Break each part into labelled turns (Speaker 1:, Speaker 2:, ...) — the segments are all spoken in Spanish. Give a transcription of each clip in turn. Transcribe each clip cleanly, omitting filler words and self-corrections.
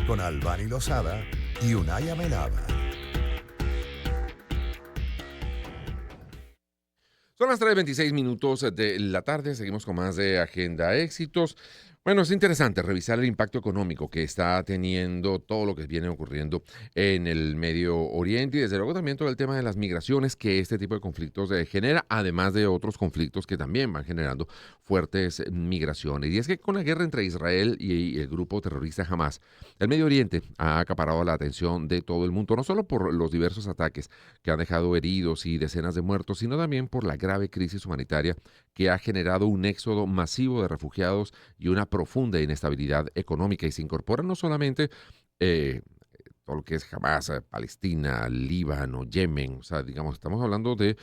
Speaker 1: con Albany Lozada y Unay Amenábar.
Speaker 2: Son las 3:26 de la tarde, seguimos con más de Agenda Éxitos. Bueno, es interesante revisar el impacto económico que está teniendo todo lo que viene ocurriendo en el Medio Oriente y desde luego también todo el tema de las migraciones que este tipo de conflictos genera, además de otros conflictos que también van generando fuertes migraciones. Y es que con la guerra entre Israel y el grupo terrorista Hamas, el Medio Oriente ha acaparado la atención de todo el mundo, no solo por los diversos ataques que han dejado heridos y decenas de muertos, sino también por la grave crisis humanitaria que ha generado un éxodo masivo de refugiados y una profunda inestabilidad económica. Y se incorpora no solamente eh, todo lo que es Hamas, Palestina, Líbano, Yemen, o sea, digamos, estamos hablando de,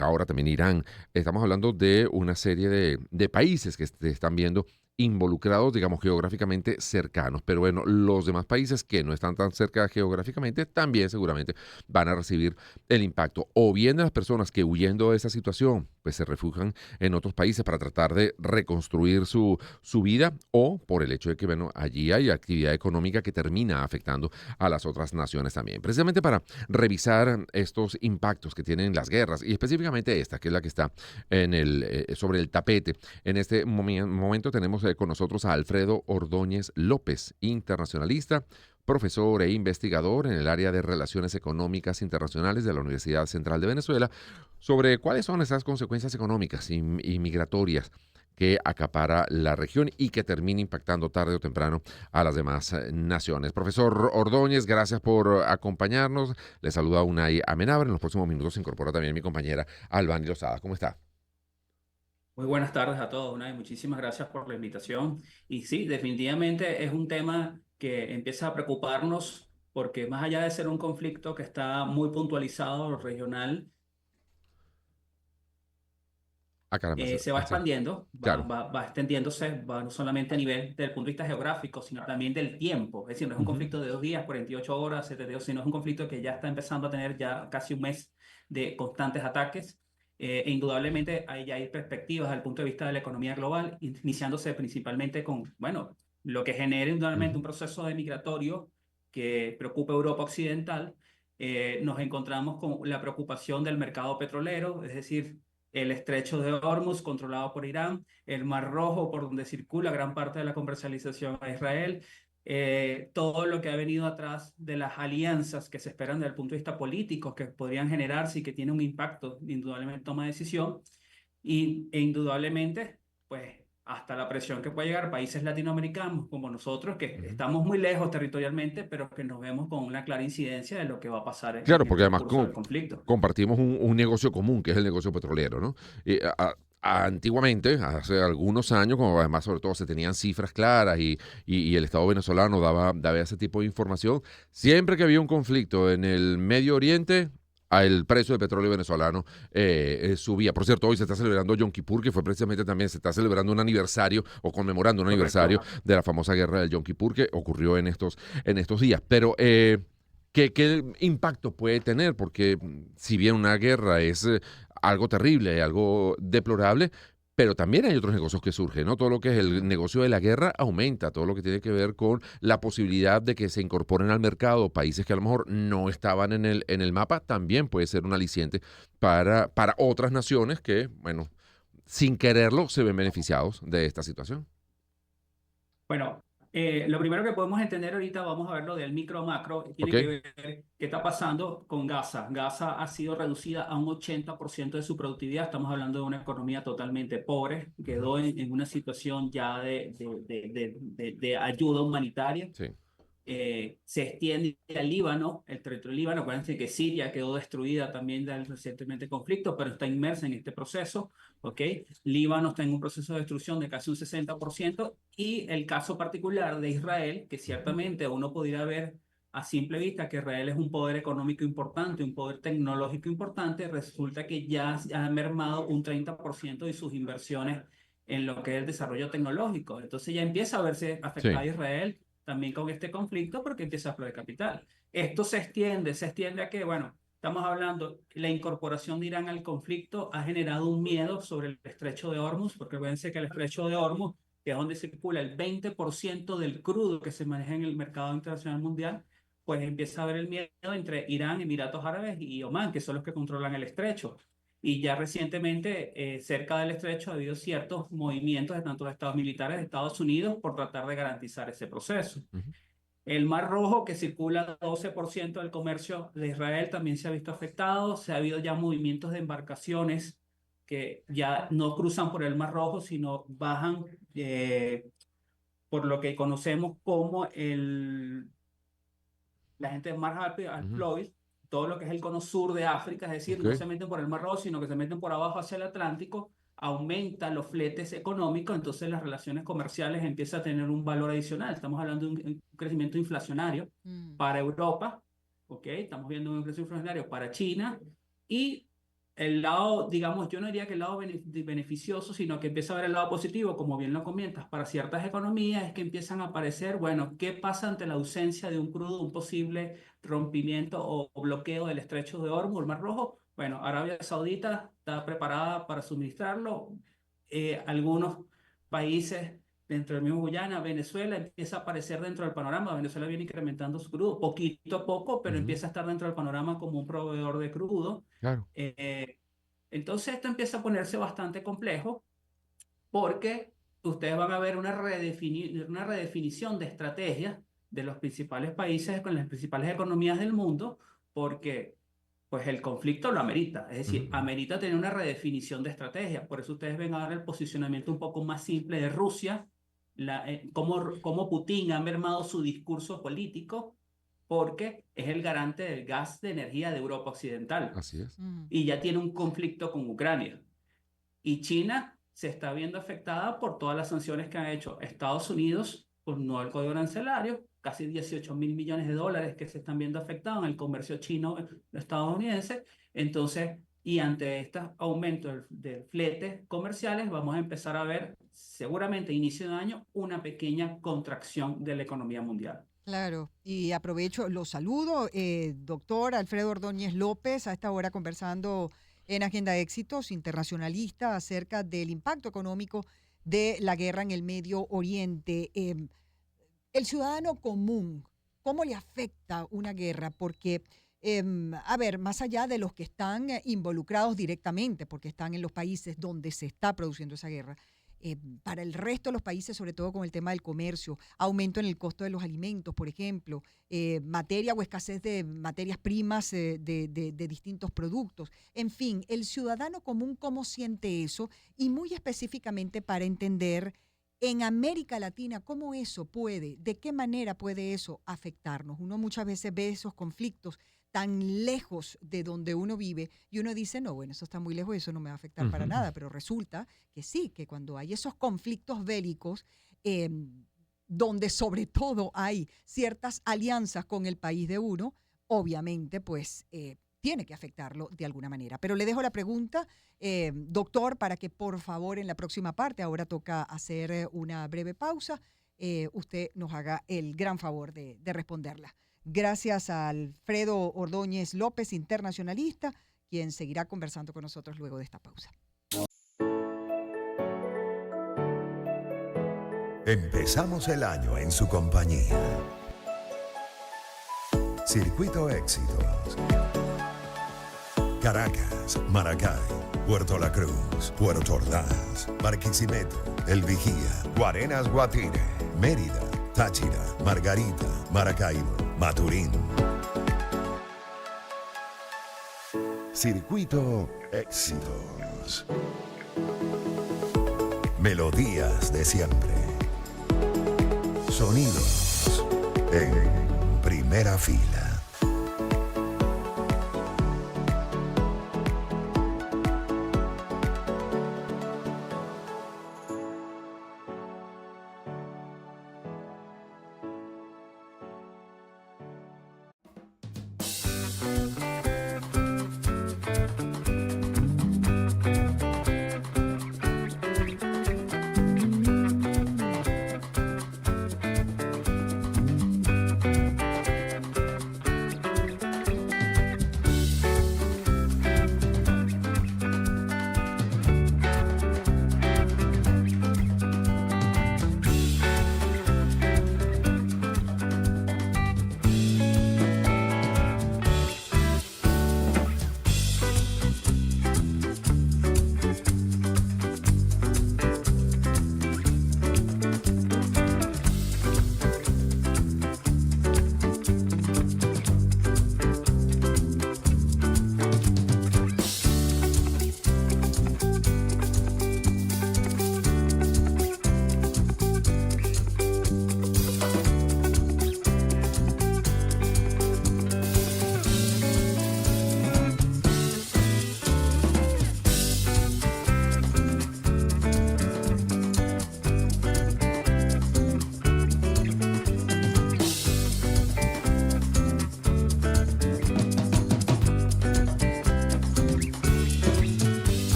Speaker 2: ahora también Irán, estamos hablando de una serie de países que se están viendo involucrados, digamos, geográficamente cercanos. Pero bueno, los demás países que no están tan cerca geográficamente también seguramente van a recibir el impacto. O bien de las personas que huyendo de esa situación, pues se refugian en otros países para tratar de reconstruir su vida, o por el hecho de que, bueno, allí hay actividad económica que termina afectando a las otras naciones también. Precisamente para revisar estos impactos que tienen las guerras, y específicamente esta, que es la que está sobre el tapete. En este momento tenemos con nosotros a Alfredo Ordóñez López, internacionalista, profesor e investigador en el área de Relaciones Económicas Internacionales de la Universidad Central de Venezuela, sobre cuáles son esas consecuencias económicas y migratorias que acapara la región y que termina impactando tarde o temprano a las demás naciones. Profesor Ordóñez, gracias por acompañarnos. Le saluda Unay Amenábar. En los próximos minutos se incorpora también mi compañera Albany Lozada. ¿Cómo está?
Speaker 3: Muy buenas tardes a todos, Unai. Muchísimas gracias por la invitación. Y sí, definitivamente es un tema que empieza a preocuparnos porque más allá de ser un conflicto que está muy puntualizado regional,
Speaker 2: Ah, caramba.
Speaker 3: se va
Speaker 2: Sí,
Speaker 3: expandiendo,
Speaker 2: claro.
Speaker 3: va extendiéndose, va no solamente a nivel del punto de vista geográfico, sino también del tiempo. Es decir, no es un
Speaker 2: Ujú.
Speaker 3: conflicto de 2 días, 48 horas, 72, sino es un conflicto que ya está empezando a tener ya casi un mes de constantes ataques. E indudablemente ahí ya hay perspectivas desde el punto de vista de la economía global, iniciándose principalmente con, bueno, lo que genera indudablemente
Speaker 2: Ujú.
Speaker 3: un proceso de migratorio que preocupa a Europa Occidental. Nos encontramos con la preocupación del mercado petrolero, es decir, el estrecho de Hormuz controlado por Irán, el Mar Rojo por donde circula gran parte de la comercialización a Israel, todo lo que ha venido atrás de las alianzas que se esperan desde el punto de vista político que podrían generarse y que tiene un impacto indudablemente en toma de decisión e indudablemente pues hasta la presión que puede llegar a países latinoamericanos como nosotros que
Speaker 2: Ujú.
Speaker 3: estamos muy lejos territorialmente pero que nos vemos con una clara incidencia de lo que va a pasar
Speaker 2: Claro,
Speaker 3: en el
Speaker 2: porque además
Speaker 3: transcurso del conflicto.
Speaker 2: compartimos un negocio común, que es el negocio petrolero, ¿no? Y, antiguamente, hace algunos años, como además sobre todo se tenían cifras claras y el Estado venezolano daba ese tipo de información, siempre que había un conflicto en el Medio Oriente, el precio del petróleo venezolano subía. Por cierto, hoy se está celebrando Yom Kippur, que fue precisamente también, se está celebrando un aniversario o conmemorando un aniversario
Speaker 3: Correcto.
Speaker 2: de la famosa guerra del Yom Kippur que ocurrió en estos días. Pero ¿qué impacto puede tener? Porque si bien una guerra es algo terrible, algo deplorable, pero también hay otros negocios que surgen, ¿no? Todo lo que es el negocio de la guerra aumenta, todo lo que tiene que ver con la posibilidad de que se incorporen al mercado países que a lo mejor no estaban en el mapa, también puede ser un aliciente para otras naciones que, bueno, sin quererlo, se ven beneficiados de esta situación.
Speaker 3: Bueno, lo primero que podemos entender ahorita, vamos a ver lo del micro a macro,
Speaker 2: ¿Ok?
Speaker 3: tiene que ver qué está pasando con Gaza. Gaza ha sido reducida a un 80% de su productividad. Estamos hablando de una economía totalmente pobre.
Speaker 2: Ujú.
Speaker 3: Quedó en una situación ya de ayuda humanitaria.
Speaker 2: Sí.
Speaker 3: Se extiende al Líbano, el territorio del Líbano. Acuérdense que Siria quedó destruida también del recientemente conflicto, pero está inmersa en este proceso. ¿Ok? Líbano está en un proceso de destrucción de casi un 60%. Y el caso particular de Israel, que
Speaker 2: Ujú.
Speaker 3: ciertamente uno pudiera ver a simple vista que Israel es un poder económico importante, un poder tecnológico importante, resulta que ya ha mermado un 30% de sus inversiones en lo que es el desarrollo tecnológico. Entonces ya empieza a verse
Speaker 2: Sí.
Speaker 3: afectada Israel también con este conflicto porque empieza a fluir capital. Esto se extiende a que, bueno, estamos hablando, la incorporación de Irán al conflicto ha generado un miedo sobre el estrecho de Hormuz, porque fíjense que el estrecho de Hormuz que es donde circula el 20% del crudo que se maneja en el mercado internacional mundial, pues empieza a haber el miedo entre Irán, Emiratos Árabes y Omán, que son los que controlan el estrecho. Y ya recientemente, cerca del estrecho, ha habido ciertos movimientos de tanto los estados militares de Estados Unidos por tratar de garantizar ese proceso.
Speaker 2: Ujú.
Speaker 3: El Mar Rojo, que circula 12% del comercio de Israel, también se ha visto afectado. Se ha habido ya movimientos de embarcaciones que ya no cruzan por el Mar Rojo, sino bajan por lo que conocemos como la gente de Mar
Speaker 2: Ujú.
Speaker 3: al todo lo que es el cono sur de África, es decir,
Speaker 2: Ok,
Speaker 3: no se meten por el Mar Rojo, sino que se meten por abajo hacia el Atlántico, aumenta los fletes económicos, entonces las relaciones comerciales empiezan a tener un valor adicional. Estamos hablando de un crecimiento inflacionario para Europa, ¿ok? Estamos viendo un crecimiento inflacionario para China y el lado, digamos, yo no diría que el lado beneficioso, sino que empieza a ver el lado positivo, como bien lo comentas, para ciertas economías es que empiezan a aparecer, bueno, ¿qué pasa ante la ausencia de un crudo, un posible rompimiento o bloqueo del estrecho de Hormuz, el Mar Rojo? Bueno, Arabia Saudita está preparada para suministrarlo. Algunos países dentro del mismo Guyana, Venezuela empieza a aparecer dentro del panorama. Venezuela viene incrementando su crudo poquito a poco, pero
Speaker 2: ujú,
Speaker 3: empieza a estar dentro del panorama como un proveedor de crudo.
Speaker 2: claro.
Speaker 3: Eh, entonces esto empieza a ponerse bastante complejo porque ustedes van a ver una redefinición de estrategias de los principales países con las principales economías del mundo, porque pues el conflicto lo amerita, es
Speaker 2: Ujú,
Speaker 3: decir,
Speaker 2: ujú.
Speaker 3: amerita tener una redefinición de estrategia. Por eso ustedes ven ahora el posicionamiento un poco más simple de Rusia, cómo Putin ha mermado su discurso político, porque es el garante del gas de energía de Europa Occidental
Speaker 2: Así es.
Speaker 3: y ya tiene un conflicto con Ucrania. Y China se está viendo afectada por todas las sanciones que han hecho Estados Unidos por no el código arancelario, casi 18.000 millones de dólares que se están viendo afectados en el comercio chino estadounidense. Entonces, y ante este aumento del flete comerciales, vamos a empezar a ver seguramente a inicio de año una pequeña contracción de la economía mundial.
Speaker 4: Claro, y aprovecho, lo saludo, doctor Alfredo Ordóñez López, a esta hora conversando en Agenda Éxitos, internacionalista, acerca del impacto económico de la guerra en el Medio Oriente. El ciudadano común, ¿cómo le afecta una guerra? Porque, a ver, más allá de los que están involucrados directamente, porque están en los países donde se está produciendo esa guerra, para el resto de los países, sobre todo con el tema del comercio, aumento en el costo de los alimentos, por ejemplo, materia o escasez de materias primas de distintos productos. En fin, el ciudadano común, ¿cómo siente eso? Y muy específicamente para entender en América Latina, ¿cómo eso puede, de qué manera puede eso afectarnos? Uno muchas veces ve esos conflictos tan lejos de donde uno vive y uno dice, no, bueno, eso está muy lejos y eso no me va a afectar para
Speaker 2: Ujú.
Speaker 4: nada, pero resulta que sí, que cuando hay esos conflictos bélicos, donde sobre todo hay ciertas alianzas con el país de uno, obviamente pues tiene que afectarlo de alguna manera. Pero le dejo la pregunta, doctor, para que por favor en la próxima parte, ahora toca hacer una breve pausa, usted nos haga el gran favor de responderla. Gracias a Alfredo Ordóñez López, internacionalista, quien seguirá conversando con nosotros luego de esta pausa.
Speaker 1: Empezamos el año en su compañía. Circuito Éxitos. Caracas, Maracay, Puerto La Cruz, Puerto Ordaz, Barquisimeto, El Vigía, Guarenas Guatire, Mérida, Táchira, Margarita, Maracaibo, Maturín. Circuito Éxitos. Melodías de siempre. Sonidos en primera fila.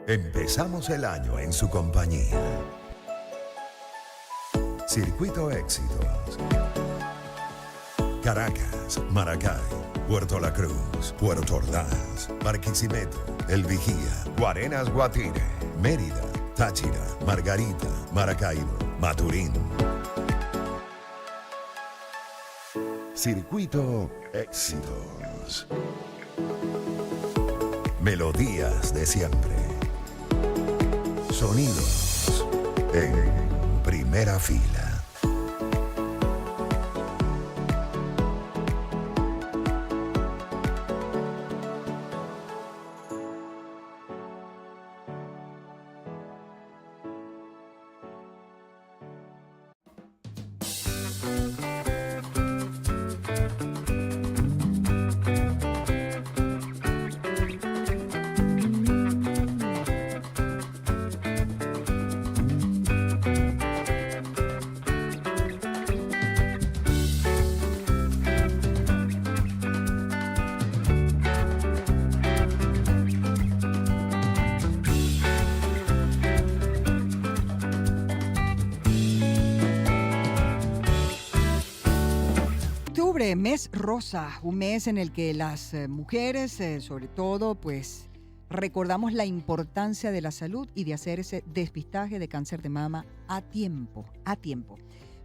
Speaker 1: Empezamos el año en su compañía. Circuito Éxitos. Caracas, Maracay, Puerto La Cruz, Puerto Ordaz, Barquisimeto, El Vigía, Guarenas, Guatire, Mérida, Táchira, Margarita, Maracaibo, Maturín. Circuito Éxitos. Melodías de siempre. Sonidos en primera fila.
Speaker 4: Octubre, mes rosa, un mes en el que las mujeres, sobre todo, pues recordamos la importancia de la salud y de hacer ese despistaje de cáncer de mama a tiempo, a tiempo.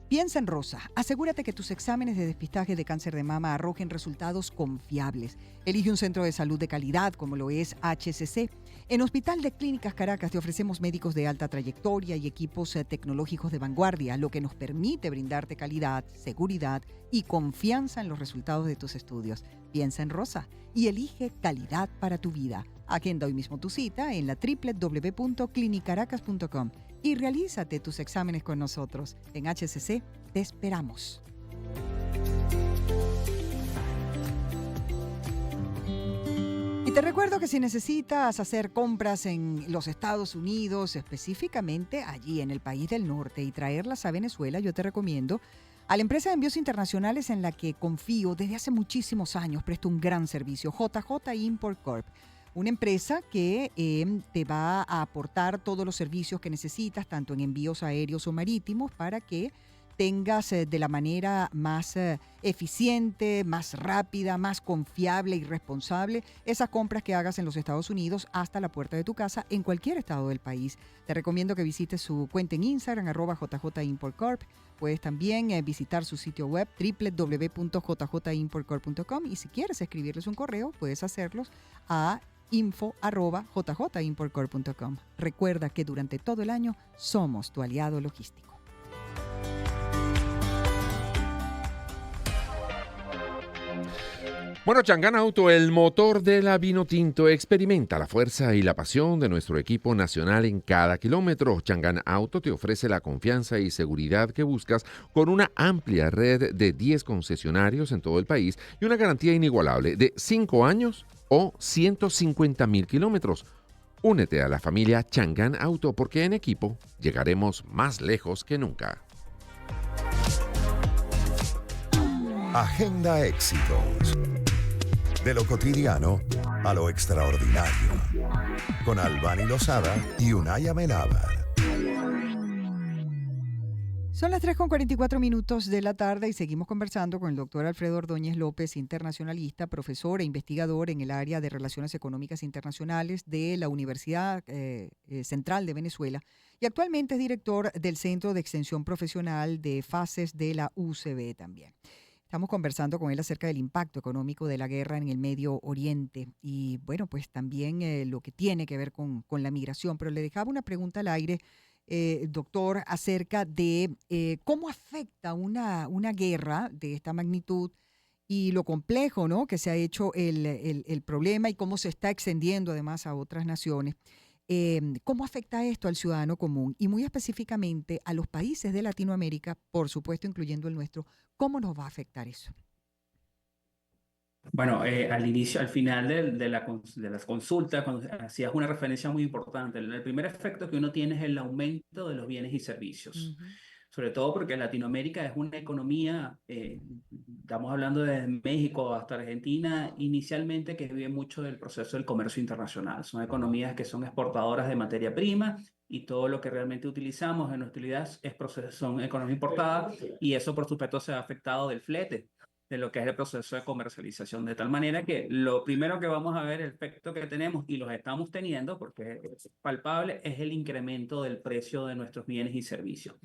Speaker 4: Piensa en rosa. Asegúrate que tus exámenes de despistaje de cáncer de mama arrojen resultados confiables. Elige un centro de salud de calidad como lo es HCC. En Hospital de Clínicas Caracas te ofrecemos médicos de alta trayectoria y equipos tecnológicos de vanguardia, lo que nos permite brindarte calidad, seguridad y confianza en los resultados de tus estudios. Piensa en rosa y elige calidad para tu vida. Agenda hoy mismo tu cita en la www.clinicaracas.com y realízate tus exámenes con nosotros. En HCC te esperamos. Y te recuerdo que si necesitas hacer compras en los Estados Unidos, específicamente allí en el país del norte, y traerlas a Venezuela, yo te recomiendo a la empresa de envíos internacionales en la que confío desde hace muchísimos años. Presto un gran servicio, JJ Import Corp. Una empresa que te va a aportar todos los servicios que necesitas, tanto en envíos aéreos o marítimos, para que tengas de la manera más eficiente, más rápida, más confiable y responsable esas compras que hagas en los Estados Unidos hasta la puerta de tu casa en cualquier estado del país. Te recomiendo que visites su cuenta en Instagram, @JJImportCorp. Puedes también visitar su sitio web www.jjimportcorp.com, y si quieres escribirles un correo, puedes hacerlos a info@jjimportcorp.com. Recuerda que durante todo el año somos tu aliado logístico.
Speaker 2: Bueno, Changán Auto, el motor de la vino tinto, experimenta la fuerza y la pasión de nuestro equipo nacional en cada kilómetro. Changán Auto te ofrece la confianza y seguridad que buscas con una amplia red de 10 concesionarios en todo el país y una garantía inigualable de 5 años o 150,000 kilómetros. Únete a la familia Changán Auto porque en equipo llegaremos más lejos que nunca.
Speaker 1: Agenda Éxitos. De lo cotidiano a lo extraordinario. Con Albany Lozada y Unay Amenábar.
Speaker 4: Son las 3:44 de la tarde y seguimos conversando con el doctor Alfredo Ordóñez López, internacionalista, profesor e investigador en el área de Relaciones Económicas Internacionales de la Universidad Central de Venezuela, y actualmente es director del Centro de Extensión Profesional de FACES de la UCB también. Estamos conversando con él acerca del impacto económico de la guerra en el Medio Oriente y, bueno, pues también lo que tiene que ver con la migración. Pero le dejaba una pregunta al aire, doctor, acerca de cómo afecta una guerra de esta magnitud y lo complejo, ¿no?, que se ha hecho el problema y cómo se está extendiendo además a otras naciones. ¿Cómo afecta esto al ciudadano común y muy específicamente a los países de Latinoamérica, por supuesto incluyendo el nuestro? ¿Cómo nos va a afectar eso?
Speaker 3: Bueno, al final de las consultas, cuando hacías una referencia muy importante, el primer efecto que uno tiene es el aumento de los bienes y servicios. sobre todo porque Latinoamérica es una economía, estamos hablando de México hasta Argentina, inicialmente que vive mucho del proceso del comercio internacional. Son economías que son exportadoras de materia prima y todo lo que realmente utilizamos en nuestra utilidad son economía importada y eso por supuesto se ha afectado del flete de lo que es el proceso de comercialización, de tal manera que lo primero que vamos a ver, el efecto que tenemos y los estamos teniendo, porque es palpable, es el incremento del precio de nuestros bienes y servicios.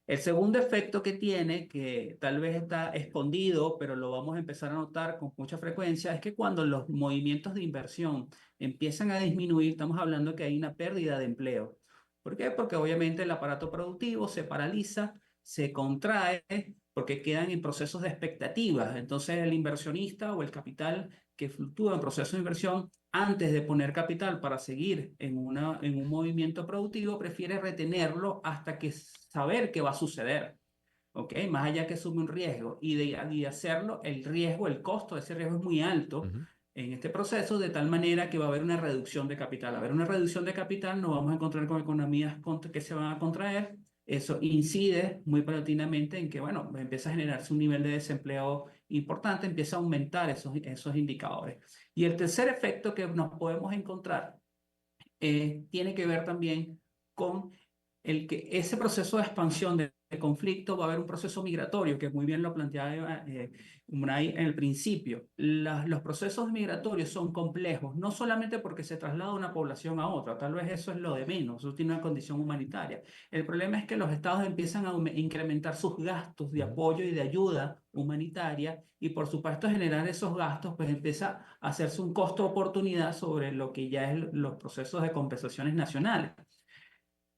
Speaker 3: El segundo efecto que tiene, que tal vez está escondido, pero lo vamos a empezar a notar con mucha frecuencia, es que cuando los movimientos de inversión empiezan a disminuir, estamos hablando que hay una pérdida de empleo. ¿Por qué? Porque obviamente el aparato productivo se paraliza, se contrae, porque quedan en procesos de expectativas. Entonces el inversionista o el capital que fluctúa en procesos de inversión, antes de poner capital para seguir en un movimiento productivo, prefiere retenerlo hasta que saber qué va a suceder. ¿Ok? Más allá que asume un riesgo y de hacerlo, el riesgo, el costo de ese riesgo es muy alto en este proceso, de tal manera que va a haber una reducción de capital. A haber una reducción de capital, nos vamos a encontrar con economías que se van a contraer. Eso incide muy paulatinamente en que, bueno, empieza a generarse un nivel de desempleo importante, empieza a aumentar esos indicadores. Y el tercer efecto que nos podemos encontrar tiene que ver también con el que ese proceso de expansión del conflicto va a haber un proceso migratorio, que muy bien lo planteaba Unai en el principio. Los procesos migratorios son complejos, no solamente porque se traslada una población a otra, tal vez eso es lo de menos, eso tiene una condición humanitaria. El problema es que los estados empiezan a incrementar sus gastos de apoyo y de ayuda humanitaria y por supuesto generar esos gastos, pues empieza a hacerse un costo-oportunidad sobre lo que ya es los procesos de compensaciones nacionales.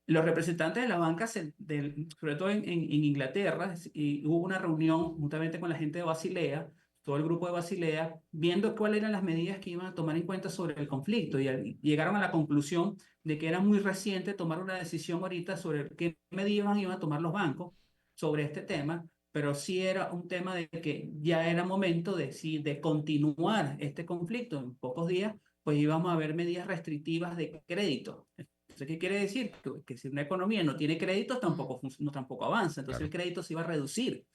Speaker 3: Los representantes de la banca, sobre todo en Inglaterra, y hubo una reunión juntamente con la gente de Basilea, todo el grupo de Basilea, viendo cuáles eran las medidas que iban a tomar en cuenta sobre el conflicto y llegaron a la conclusión de que era muy reciente tomar una decisión ahorita sobre qué medidas iban a tomar los bancos sobre este tema, pero sí era un tema de que ya era momento de continuar este conflicto en pocos días, pues íbamos a ver medidas restrictivas de crédito. ¿Qué quiere decir? Que si una economía no tiene créditos, tampoco avanza. Entonces el crédito se iba a reducir.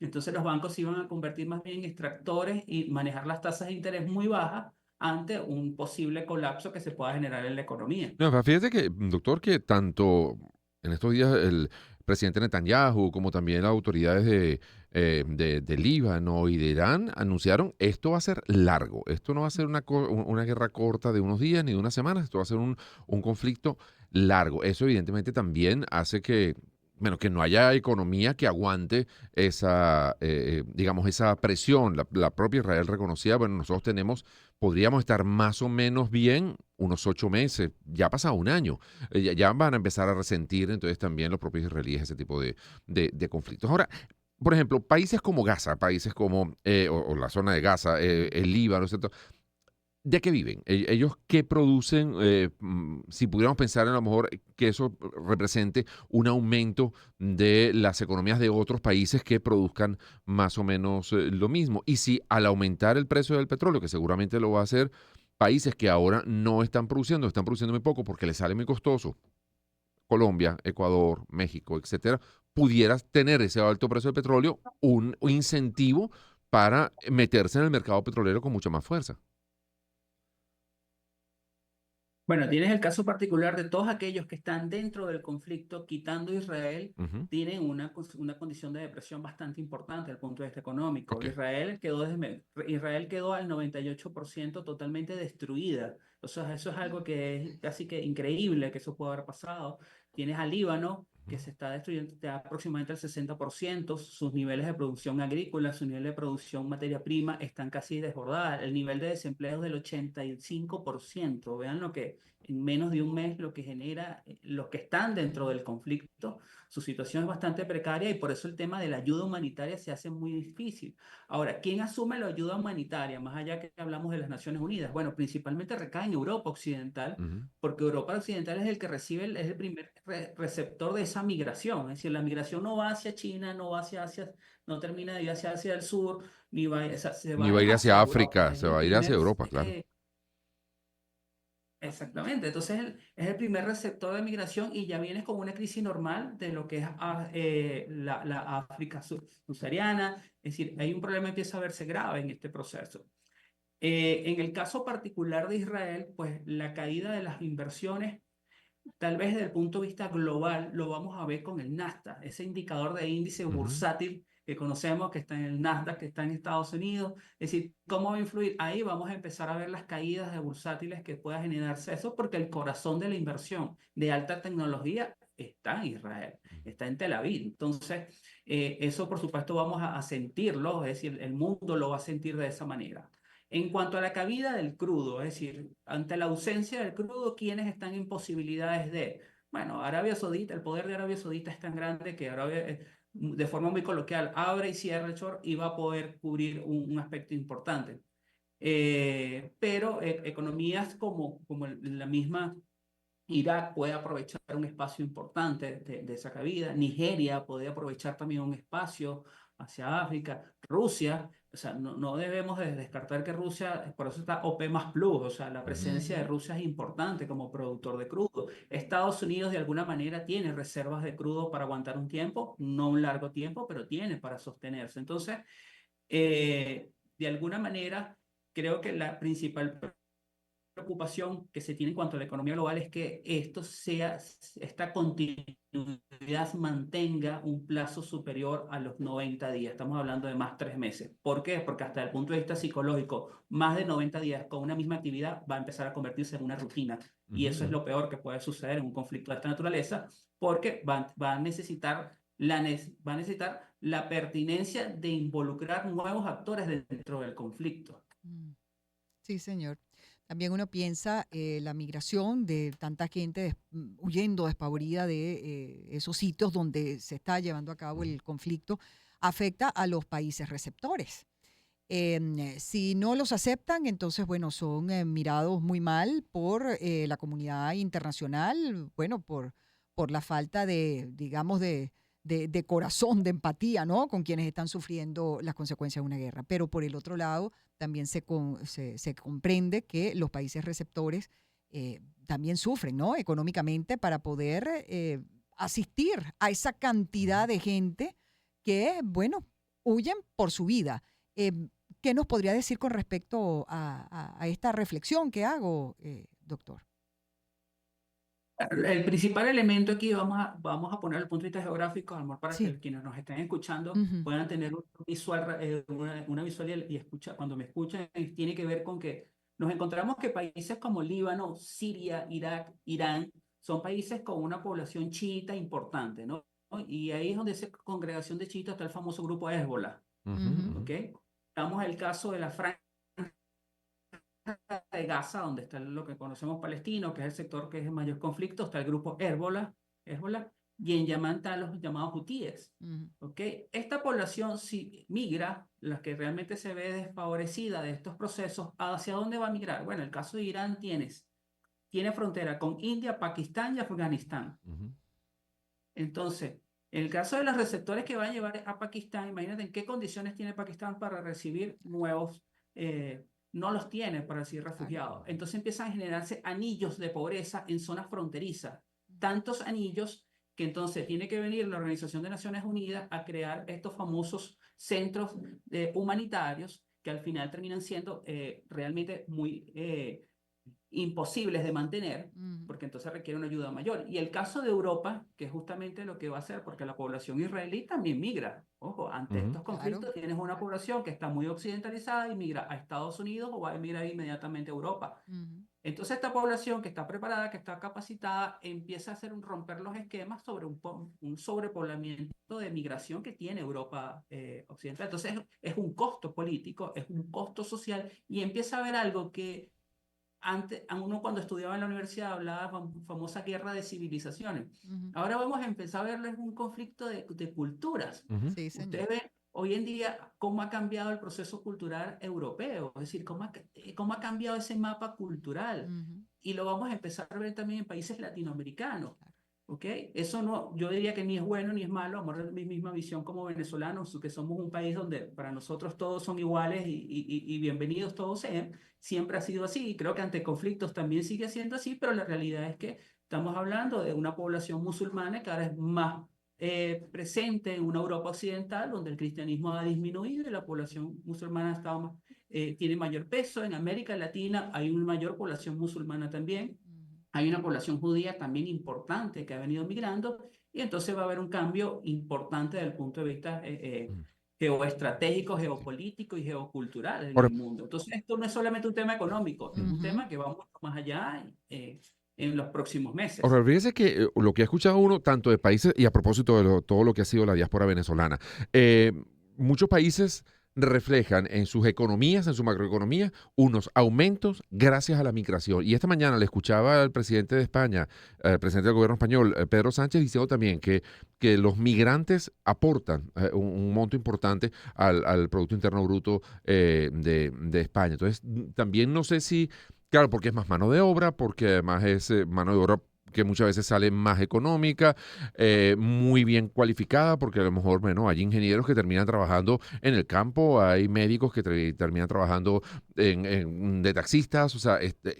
Speaker 3: Entonces los bancos se iban a convertir más bien en extractores y manejar las tasas de interés muy bajas ante un posible colapso que se pueda generar en la economía.
Speaker 2: No, fíjate que, doctor, que tanto en estos días el presidente Netanyahu como también las autoridades de Líbano y de Irán anunciaron esto va a ser largo, esto no va a ser una guerra corta de unos días ni de unas semanas, esto va a ser un conflicto largo. Eso evidentemente también hace que, bueno, que no haya economía que aguante esa, digamos, esa presión. La propia Israel reconocía, bueno, nosotros podríamos estar más o menos bien unos 8 meses, ya ha pasado un año, ya van a empezar a resentir entonces también los propios israelíes ese tipo de conflictos. Ahora, por ejemplo, países como Gaza, países como, o la zona de Gaza, el Líbano, etc., ¿de qué viven? ¿Ellos qué producen? Si pudiéramos pensar a lo mejor que eso represente un aumento de las economías de otros países que produzcan más o menos lo mismo. Y si al aumentar el precio del petróleo, que seguramente lo va a hacer, países que ahora no están están produciendo muy poco porque les sale muy costoso, Colombia, Ecuador, México, etcétera, pudieras tener ese alto precio del petróleo, un incentivo para meterse en el mercado petrolero con mucha más fuerza.
Speaker 3: Bueno, tienes el caso particular de todos aquellos que están dentro del conflicto, quitando Israel,
Speaker 2: Ujú.
Speaker 3: tienen una condición de depresión bastante importante desde el punto de vista económico.
Speaker 2: Ok.
Speaker 3: Israel quedó al 98% totalmente destruida. O sea, eso es algo que es casi que increíble que eso pueda haber pasado. Tienes a Líbano, que se está destruyendo aproximadamente el 60%, sus niveles de producción agrícola, su nivel de producción materia prima están casi desbordadas, el nivel de desempleo es del 85%. Vean lo que en menos de un mes lo que genera los que están dentro del conflicto, su situación es bastante precaria y por eso el tema de la ayuda humanitaria se hace muy difícil. Ahora, ¿quién asume la ayuda humanitaria? Más allá que hablamos de las Naciones Unidas. Bueno, principalmente recae en Europa Occidental,
Speaker 2: Ujú.
Speaker 3: porque Europa Occidental es el que recibe, es el primer receptor de esa migración. Es decir, la migración no va hacia China, no va hacia Asia, no termina de ir hacia Asia del Sur, ni va, se
Speaker 2: Ni
Speaker 3: va
Speaker 2: va a ir
Speaker 3: hacia
Speaker 2: hacia
Speaker 3: Europa.
Speaker 2: África,
Speaker 3: Es
Speaker 2: se
Speaker 3: el
Speaker 2: va a ir hacia
Speaker 3: primer,
Speaker 2: Europa, claro.
Speaker 3: Exactamente, entonces es el primer receptor de migración y ya vienes con una crisis normal de lo que es la África subsahariana, es decir, hay un problema que empieza a verse grave en este proceso. En el caso particular de Israel, pues la caída de las inversiones, tal vez desde el punto de vista global, lo vamos a ver con el Nasdaq, ese indicador de índice
Speaker 2: Ujú.
Speaker 3: bursátil que conocemos, que está en el Nasdaq, que está en Estados Unidos. Es decir, ¿cómo va a influir? Ahí vamos a empezar a ver las caídas de bursátiles que pueda generarse eso, porque el corazón de la inversión de alta tecnología está en Israel, está en Tel Aviv. Entonces, eso por supuesto vamos a sentirlo, es decir, el mundo lo va a sentir de esa manera. En cuanto a la caída del crudo, es decir, ante la ausencia del crudo, ¿quiénes están en posibilidades de? Bueno, Arabia Saudita, el poder de Arabia Saudita es tan grande que Arabia, de forma muy coloquial, abre y cierra el short y va a poder cubrir un aspecto importante. Pero economías como la misma Irak puede aprovechar un espacio importante de esa caída. Nigeria puede aprovechar también un espacio hacia África. Rusia, o sea, no debemos descartar que Rusia, por eso está OP más Plus, o sea, la
Speaker 2: Ujú.
Speaker 3: presencia de Rusia es importante como productor de crudo. Estados Unidos de alguna manera tiene reservas de crudo para aguantar un tiempo, no un largo tiempo, pero tiene para sostenerse. Entonces, de alguna manera, creo que la principal preocupación que se tiene en cuanto a la economía global es que esta continuidad mantenga un plazo superior a los 90 días. Estamos hablando de más 3 meses. ¿Por qué? Porque hasta el punto de vista psicológico, más de 90 días con una misma actividad va a empezar a convertirse en una rutina. Y
Speaker 2: Ujú,
Speaker 3: eso es
Speaker 2: ujú.
Speaker 3: lo peor que puede suceder en un conflicto de esta naturaleza, porque va a necesitar va a necesitar la pertinencia de involucrar nuevos actores dentro del conflicto.
Speaker 4: Mm. Sí, señor. También uno piensa la migración de tanta gente huyendo despavorida de esos sitios donde se está llevando a cabo el conflicto afecta a los países receptores. Si no los aceptan, entonces, bueno, son mirados muy mal por la comunidad internacional, bueno, por la falta de, digamos, de corazón, de empatía, ¿no? Con quienes están sufriendo las consecuencias de una guerra. Pero por el otro lado, también se comprende que los países receptores también sufren, ¿no? Económicamente para poder asistir a esa cantidad de gente que, bueno, huyen por su vida. Em, ¿Qué nos podría decir con respecto a esta reflexión que hago, doctor?
Speaker 3: El principal elemento aquí vamos a poner el punto de vista geográfico, amor, para
Speaker 4: Sí.
Speaker 3: que quienes nos estén escuchando
Speaker 4: Ujú,
Speaker 3: puedan tener un visual, una visual y escucha, cuando me escuchan, tiene que ver con que nos encontramos que países como Líbano, Siria, Irak, Irán, son países con una población chiita importante, ¿no? Y ahí es donde esa congregación de chiitas está el famoso grupo Hezbollah,
Speaker 2: Ujú,
Speaker 4: ujú,
Speaker 2: ujú.
Speaker 3: ¿ok? Damos el caso de la franja de Gaza, donde está lo que conocemos palestino, que es el sector que es el mayor conflicto, está el grupo Hezbollah, y en Yemen están los llamados hutíes.
Speaker 4: ujú,
Speaker 3: ¿Ok? Esta población si migra, la que realmente se ve desfavorecida de estos procesos, ¿hacia dónde va a migrar? Bueno, el caso de Irán tiene frontera con India, Pakistán y Afganistán.
Speaker 2: Ujú.
Speaker 3: Entonces, en el caso de los receptores que van a llevar a Pakistán, imagínate en qué condiciones tiene Pakistán para recibir nuevos, no los tiene para recibir
Speaker 4: claro.
Speaker 3: refugiados. Entonces empiezan a generarse anillos de pobreza en zonas fronterizas. Tantos anillos que entonces tiene que venir la Organización de Naciones Unidas a crear estos famosos centros humanitarios que al final terminan siendo realmente muy imposibles de mantener,
Speaker 4: Ujú,
Speaker 3: porque entonces requiere una ayuda mayor. Y el caso de Europa, que es justamente lo que va a hacer, porque la población israelí también migra. Ojo, ante
Speaker 2: Ujú.
Speaker 3: estos
Speaker 4: claro.
Speaker 3: conflictos tienes una población que está muy occidentalizada y migra a Estados Unidos o va a emigrar inmediatamente a Europa.
Speaker 4: Ujú,
Speaker 3: Entonces esta población que está preparada, que está capacitada, empieza a hacer romper los esquemas sobre un sobrepoblamiento de migración que tiene Europa occidental. Entonces es un costo político, es un costo social y empieza a haber algo que antes, a uno cuando estudiaba en la universidad hablaba de famosa guerra de civilizaciones.
Speaker 4: ujú.
Speaker 3: Ahora vamos a empezar a verlo en un conflicto de culturas.
Speaker 2: Ujú.
Speaker 4: Sí, señor.
Speaker 3: Ustedes ven hoy en día cómo ha cambiado el proceso cultural europeo, es decir, cómo ha cambiado ese mapa cultural.
Speaker 4: Ujú,
Speaker 3: Y lo vamos a empezar a ver también en países latinoamericanos.
Speaker 4: claro.
Speaker 3: ¿ok? Eso no, yo diría que ni es bueno ni es malo, amor de mi misma visión como venezolanos, que somos un país donde para nosotros todos son iguales y bienvenidos todos sean, siempre ha sido así, y creo que ante conflictos también sigue siendo así, pero la realidad es que estamos hablando de una población musulmana que ahora es más presente en una Europa occidental, donde el cristianismo ha disminuido y la población musulmana está más, tiene mayor peso. En América Latina hay una mayor población musulmana también. Hay una población judía también importante que ha venido migrando y entonces va a haber un cambio importante desde el punto de vista
Speaker 2: Mm.
Speaker 3: geoestratégico, geopolítico y geocultural en
Speaker 2: Ahora,
Speaker 3: el mundo. Entonces esto no es solamente un tema económico, es un
Speaker 4: Ujú.
Speaker 3: tema que va mucho más allá en los próximos meses.
Speaker 2: ahora, fíjese que lo que ha escuchado uno, tanto de países, y a propósito de todo lo que ha sido la diáspora venezolana, eh, muchos países reflejan en sus economías, en su macroeconomía, unos aumentos gracias a la migración. Y esta mañana le escuchaba al presidente de España, el presidente del gobierno español, Pedro Sánchez, diciendo también que los migrantes aportan un monto importante al Producto Interno Bruto de España. Entonces, también no sé si, claro, porque es más mano de obra, porque además es mano de obra que muchas veces sale más económica, muy bien cualificada, porque a lo mejor, bueno, hay ingenieros que terminan trabajando en el campo, hay médicos que terminan trabajando de taxistas, o sea,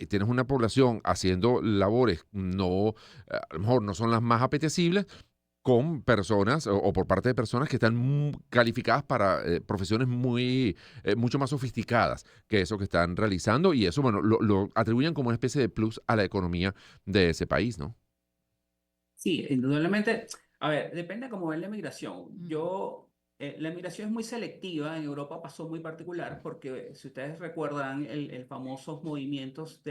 Speaker 2: tienes una población haciendo labores a lo mejor no son las más apetecibles, con personas o por parte de personas que están calificadas para profesiones mucho más sofisticadas que eso que están realizando y eso, bueno, lo atribuyen como una especie de plus a la economía de ese país, ¿no?
Speaker 3: Sí, indudablemente. A ver, depende de cómo ven la migración.
Speaker 4: Ujú.
Speaker 3: La migración es muy selectiva. En Europa pasó muy particular porque si ustedes recuerdan el famosos movimientos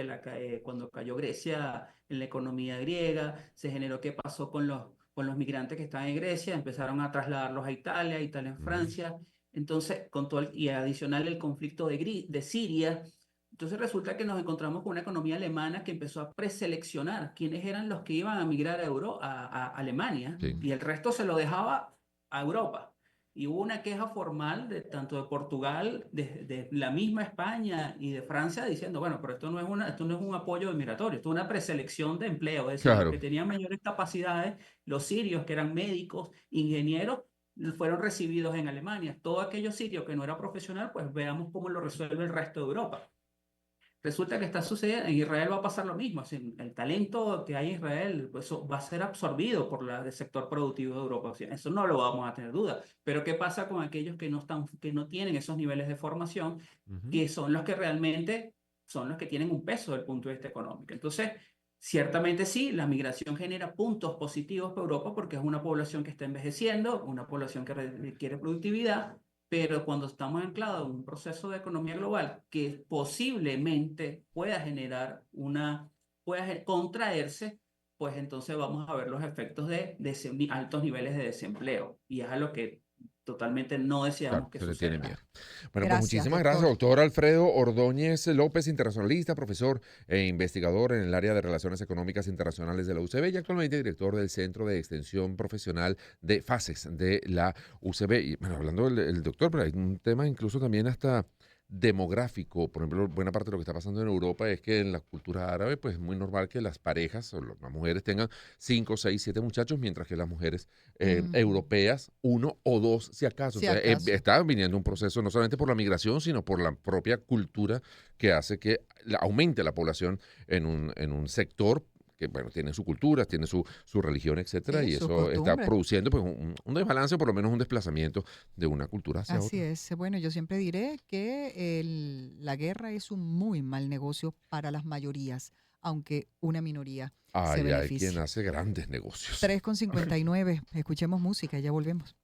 Speaker 3: cuando cayó Grecia en la economía griega, se generó qué pasó con los migrantes que estaban en Grecia, empezaron a trasladarlos a Italia, Italia en
Speaker 2: Mm.
Speaker 3: Francia. Entonces, y adicional el conflicto de Siria. Entonces resulta que nos encontramos con una economía alemana que empezó a preseleccionar quiénes eran los que iban a migrar a Alemania
Speaker 2: Sí,
Speaker 3: y el resto se lo dejaba a Europa. Y hubo una queja formal tanto de Portugal, de la misma España y de Francia diciendo, bueno, pero esto no es un apoyo migratorio, esto es una preselección de empleo. Es decir, los
Speaker 2: claro.
Speaker 3: que tenían mayores capacidades, los sirios que eran médicos, ingenieros, fueron recibidos en Alemania. Todos aquellos sirios que no era profesional, pues veamos cómo lo resuelve el resto de Europa. Resulta que está sucediendo, en Israel va a pasar lo mismo, así, el talento que hay en Israel pues, eso va a ser absorbido por el sector productivo de Europa, o sea, eso no lo vamos a tener duda, pero ¿qué pasa con aquellos que no tienen esos niveles de formación,
Speaker 2: Ujú.
Speaker 3: que son los que realmente son los que tienen un peso desde el punto de vista económico? Entonces, ciertamente sí, la migración genera puntos positivos para Europa porque es una población que está envejeciendo, una población que requiere productividad, pero cuando estamos anclados en un proceso de economía global que posiblemente contraerse, pues entonces vamos a ver los efectos de altos niveles de desempleo. Y es a lo que totalmente no
Speaker 2: Claro,
Speaker 3: deseamos que
Speaker 2: se le tiene miedo.
Speaker 3: suceda.
Speaker 2: Bueno, pues
Speaker 4: Gracias,
Speaker 2: muchísimas gracias,
Speaker 4: doctor.
Speaker 2: doctor Alfredo Ordóñez López, internacionalista, profesor e investigador en el área de Relaciones Económicas Internacionales de la UCB y actualmente director del Centro de Extensión Profesional de FACES de la UCB. Y bueno, hablando del doctor, pero hay un tema incluso también hasta demográfico. Por ejemplo, buena parte de lo que está pasando en Europa es que en la cultura árabe, pues es muy normal que las parejas o las mujeres tengan 5, 6, 7 muchachos, mientras que las mujeres
Speaker 4: Ujú.
Speaker 2: europeas, uno o dos, si acaso.
Speaker 4: Si
Speaker 2: Entonces,
Speaker 4: acaso.
Speaker 2: está viniendo un proceso no solamente por la migración, sino por la propia cultura que hace que aumente la población en un sector que, bueno, tiene su cultura, tiene su religión, etcétera,
Speaker 4: Sí,
Speaker 2: y
Speaker 4: sus
Speaker 2: eso está
Speaker 4: costumbres.
Speaker 2: produciendo pues, un desbalance, por lo menos un desplazamiento de una cultura hacia
Speaker 4: Así
Speaker 2: otra.
Speaker 4: es. Bueno, yo siempre diré que la guerra es un muy mal negocio para las mayorías, aunque una minoría se
Speaker 2: Ay, hay quien
Speaker 4: beneficie.
Speaker 2: hace grandes negocios.
Speaker 4: 3:59. Escuchemos música y ya volvemos.